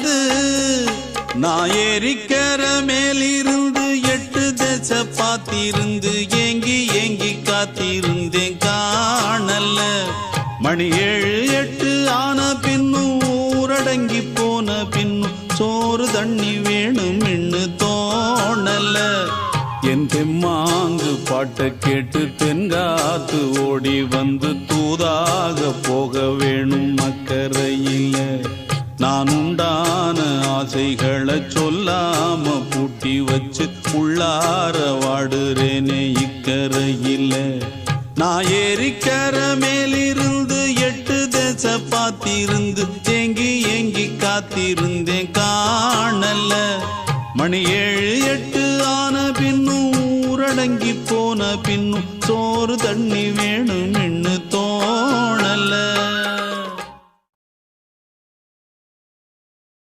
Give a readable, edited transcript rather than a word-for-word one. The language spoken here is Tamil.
முடியாது. நான் ஏரிக்கர மேலிருந்து 8 தேச பார்த்திருந்து ஏங்கி ஏங்கி காத்திருந்தேன் காணல. மணி 7 8 ஆன பின்னும் ஊரடங்கி போன பின்னும் சோறு தண்ணி வேணும் இன்னு தோணல. என் தெம்மாங்கு பாட்டை கேட்டு தென்காத்து ஓடி வந்து தூதாக போக வேணும் அக்கறையில. நான் உண்டான ஆசைகளை சொல்லாம பூட்டி வச்சு உள்ளார வாடுறேனே இக்கரையில. நான் ஏரிக்கர மேலிருந்து 8 தேச பார்த்திருந்து ஏங்கி ஏங்கி காத்திருந்தேன் காணல. மணி 7 8 ஆன பின்னும் ஊரடங்கி போன பின்னும் சோறு தண்ணி வேணும்